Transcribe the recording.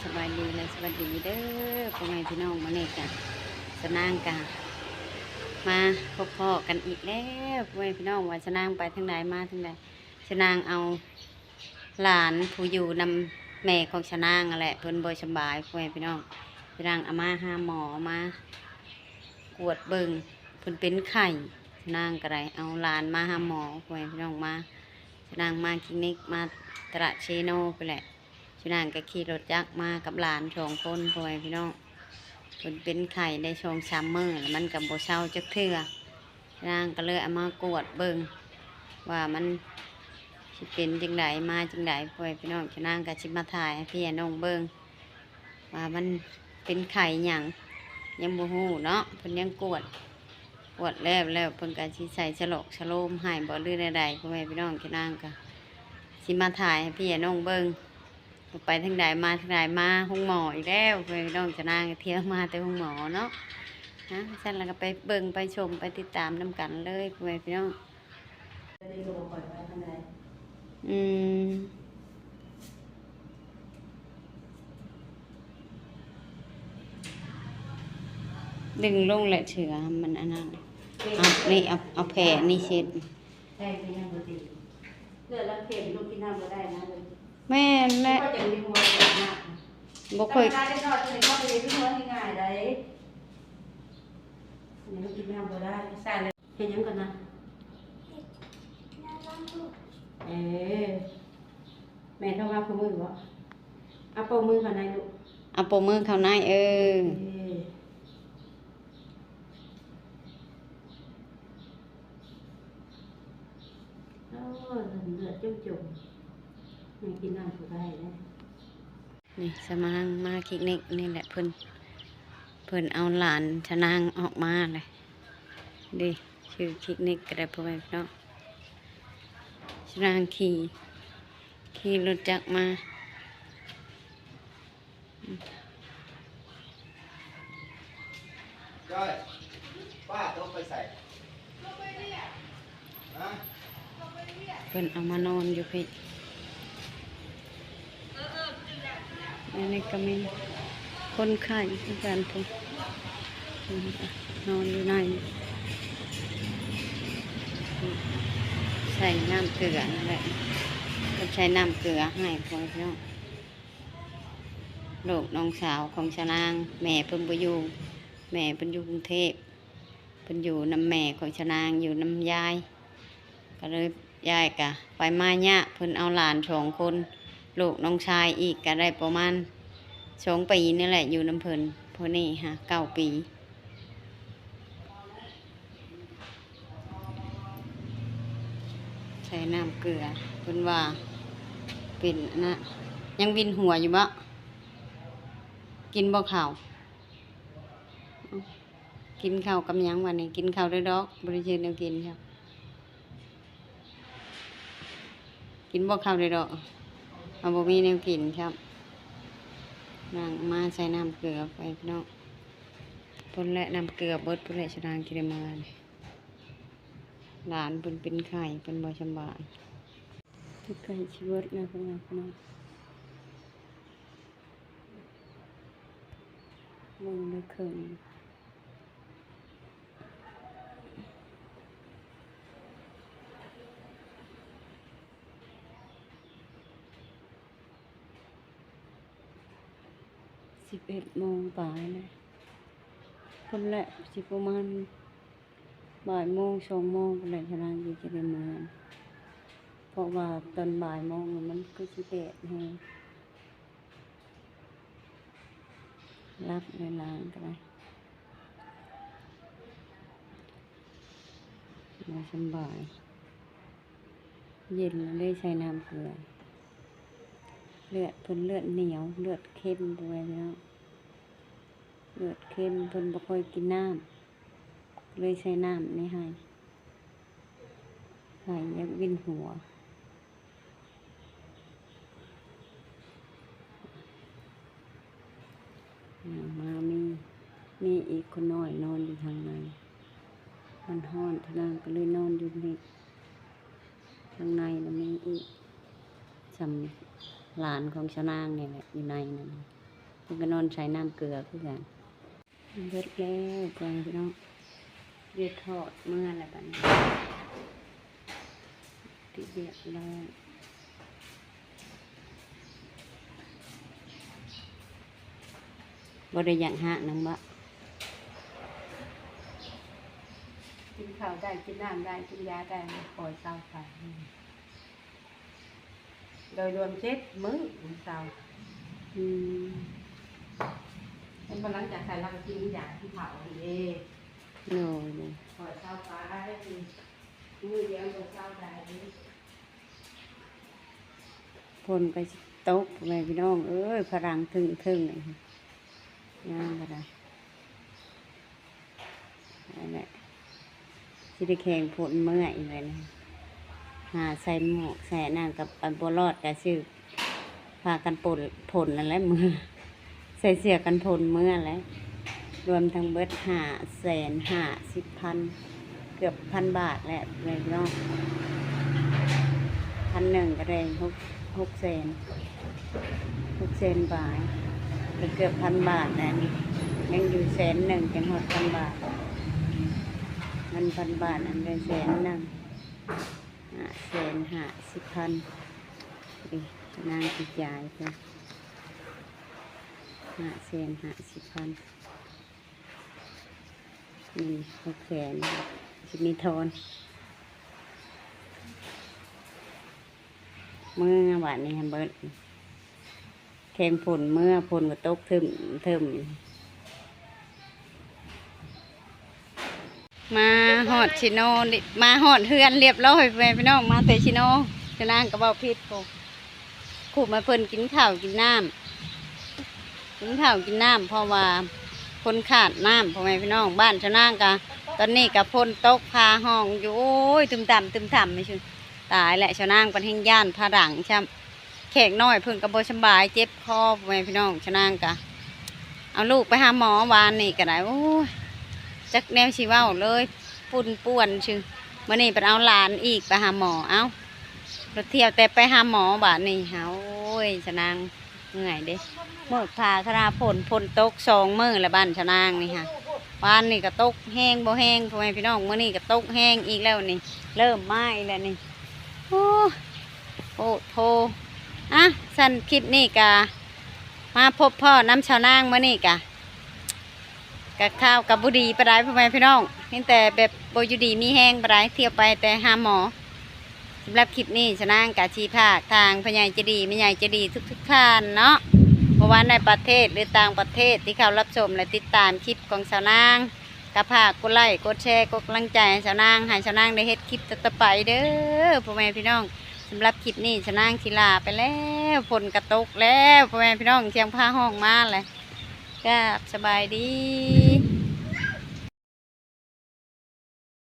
สบายดีและสวัสดีเด้อพ่อแม่พี่น้องมาเนี่ยกันสนางกันมาพบพ่อกันอีกแล้วพ่อแม่พี่น้องว่าสนางไปทางใดมาทางใดสนางเอาหลานผู้อยู่นำแม่ของสนางนั่นแหละเพิ่นบ่สบายพ่อแม่พี่น้องสนางเอามาหาหมอมากวดเบิ่งเพิ่นเป็นไข้สนางก็ได้เอาหลานมาหาหมอพ่อแม่พี่น้องมาสนางมาคลินิกมาตระเชโนไปแหละพี่นางก็ขี่รถจักรมากับหลาน2 คนพ่อแม่พี่น้องเป็นไข่ได้2-3 มื้อแล้วมันกับโบเศร้าจักเทื่อพี่นางก็เลยเอามากวดเบิ่งว่ามันสิเป็นจังไดมาจังไดพ่อแม่พี่น้องพี่นางก็สิมาถ่ายให้พี่น้องเบิ่งว่ามันเป็นไข่หยังยังบ่ฮู้เนาะเพิ่นยังกวดแล้วเพิ่นก็สิใส่ฉลอกฉโลมให้บ่หรือใดๆพ่อแม่พี่น้องพี่นางก็สิมาถ่ายให้พี่น้องเบิ่งไปทางใดมาทางใดมาห้องหมออีกแล้วไปน้องจะนางเที่ยวมาแต่ห้องหมอเนาะนะฉันแล้วก็ไปเบิ่งไปชมไปติดตามน้ำกันเลยไปพี่น้องอืมดึงลงแหละเฉือมันอันนั้นนี่เอาแผลนี่เช็ดแผลที่ยังบ่ดีเลือดแล้วเข็มลูกกินน้ำบ่ได้นะแม่และบ่เคยเข้าไปในที่นอนง่ายๆได้นี่มันกินน้ำบ่ได้ใส่เลยเฮ็ดหยังกันนะแม่เข้าว่าปมือบ่เอาปมือเข้าในลูกเอาปมือเข้าในเลือดจุ่มๆไม่กินน้ำบ่ได้เลยนี่สมางมาคลินิกนี่แหละเพิ่นเอาหลานชะนางออกมาเลยดิชื่อคลินิกก็ได้พ่อแม่พี่น้องชะนางขี่รถจักรมาจ้อยป้าต้องไปใส่เพิ่นเอามานอนอยู่พี่นี่ก็มีคนไข้ที่กันพุ่นนอนอยู่ในใส่น้ำเกลือนั่นแหละก็ใช้น้ำเกลือให้พ่อพี่น้องลูกน้องสาวของชะนางแม่เพิ่นบ่อยู่แม่เพิ่นอยู่กรุงเทพเพิ่นอยู่นำแม่ของชะนางอยู่นำยายก็เลยยายกะไปมาเนี่ยเพิ่นเอาหลาน2 คนลูกน้องชายอีกก็ได้ประมาณ2 ปีนี่แหละอยู่น้ำเพิ่นพอนี่ฮะ9 ปีใส่น้ำเกลือเพิ่นว่าเป็นนะยังวินหัวอยู่บ่กินบ่ข้าวกินข้าวกับหยังวันนี้กินข้าวด้วยดอกบริเวณแนวกินครับกินบ่ข้าวด้วยดอกเอาบ่มีแนวกินครับนั่งมาใส่น้ำเกลือไปพี่น้องเพิ่นและน้ำเกลือเบิดเพิ่นและชะนางกินได้มาหลานเพิ่นเป็นไข้เพิ่นบ่สบายทุกไข้ชีวิตนะพี่น้องลงเลยเคิง11 โมงปลายเลยคนละสิประมาณบ่ายโมง2 โมงคนละชะนางอยู่จะได้มาเพราะว่าตอนบ่ายโมงมันก็สิแดดแฮงรับเวลาก็ได้มาสบายเย็นแล้วได้ใช้น้ำเกลือเลือดเพิ่นเลือดเหนียวเลือดเข้มด้วยแล้วเลือดเข้มเพิ่นบ่ค่อยกินน้ำเลยใช้น้ำนี่ให้ยักวินหัวมามีอีกคนน้อยนอนอยู่ทางในมันห้อนทางนั้นก็เลยนอนอยู่นี่ทางในแล้วมีอีกสำหลานของชะนางนี่แหละอยู่ในนั้น เพิ่นก็นอนใช้น้ำเกลือคือกันเบิดแล้วพ่อแม่พี่น้องเรียกทอดเมื่อไรบ้างที่เรียกแล้วบ่ได้อย่างหะนังบะกินข้าวได้กินน้ำได้กินยาได้ปล่อยเศร้าไปโดยรวมเช็ดมื้อเศร้าเป็นพลังจากใส่เรากินยาที่เผาเองโน่นปล่อยเศร้าไปมือเดียวก็เศร้าได้พลไปตกแม่พี่น้องเอ้ยพลังทึ่งเลยย่างก็ได้นั่นแหละที่ได้แข่งผลเมื่ออีกเลยนะหาใส่หมวกใส่นั่งกับปันบัวรอดกับชื่อพากันผลอะไรมือใส่เสื้อกันผลเมื่อแล้วรวมทั้งเบิด550,000เกือบ1,000 บาทแหละเลยพี่น้อง1,000ก็ได้600,000บาทเกือบ1,000 บาทแล้วนี่ยังอยู่100,000จังหอด1,000 บาทมัน1,000 บาทอันได้150,000ดินางติดยายเพื่อ550,000นี่600,000ชิมีทอนเมื่อบาทนี้ฮัมเบิร์ตแข่งผลเมื่อผลก็ตกทึมมาหอดชิโนมาหอดเฮือนเรียบร้อยไปพี่น้องมาแต่ชิโนจะนั่งกระเป๋าพิษขู่มาเพิ่นกินข้าวกินน้ำเพราะว่าคนขาดน้ำพ่อแม่พี่น้องบ้านชะนางกะตอนนี้กับพ่นตกพาห้องอยู่โอ้ยตึมต่ำไม่ชุนตายแหละชะนางเป็นแห่งย่านผาดังช่ำแขกน้อยเพิ่นกระโบสบายเจ็บคอพ่อแม่พี่น้องชะนางกะเอาลูกไปหาหมอวานนี่ก็ได้โอ้ยจักแนวชีว่าเลยป่วนชื่อมื่อนี้ไปเอาหลานอีกไปหาหมอเอารถเที่ยวแต่ไปหาหมอบาดนี่โอ้ยชะนางเหนื่อยเด้เมื่อพาคณะฝนตก2 มื้อแล้วบ้านชะนางนี่ค่ะบ้านนี่ก็ตกแห้งบ่แห้งพ่อแม่พี่น้องมื่อนี้ก็ตกแห้งอีกแล้วนี่เริ่มไหม้แล้วนี่โอ้โทอ่ะสั้นคลิปนี่กะมาพบพ่อน้ำชาวนางมื่อนี้กะข้าวกับบุดีปลาได้พ่อแม่พี่น้องนี่แต่แบบโบยูดีมีแห้งปลาได้เที่ยวไปแต่หาหมอสำหรับคลิปนี้ชาวนางกะชีภาคทางพญายเจดีไม่ใหญ่เจดีทุกท่านเนาะเพราะว่าในประเทศหรือต่างประเทศที่เขารับชมและติดตามคลิปของชาวนางกะภาคกดไลค์กดแชร์กดกำลังใจให้ชาวนางให้ชาวนางได้เฮ็ดคลิปต่อไปเด้อพ่อแม่พี่น้องสำหรับคลิปนี้ชาวนางศิลาไปแล้วฝนกระตกแล้วพ่อแม่พี่น้องเชียงผ้าห้องมาเลยก็สบายดี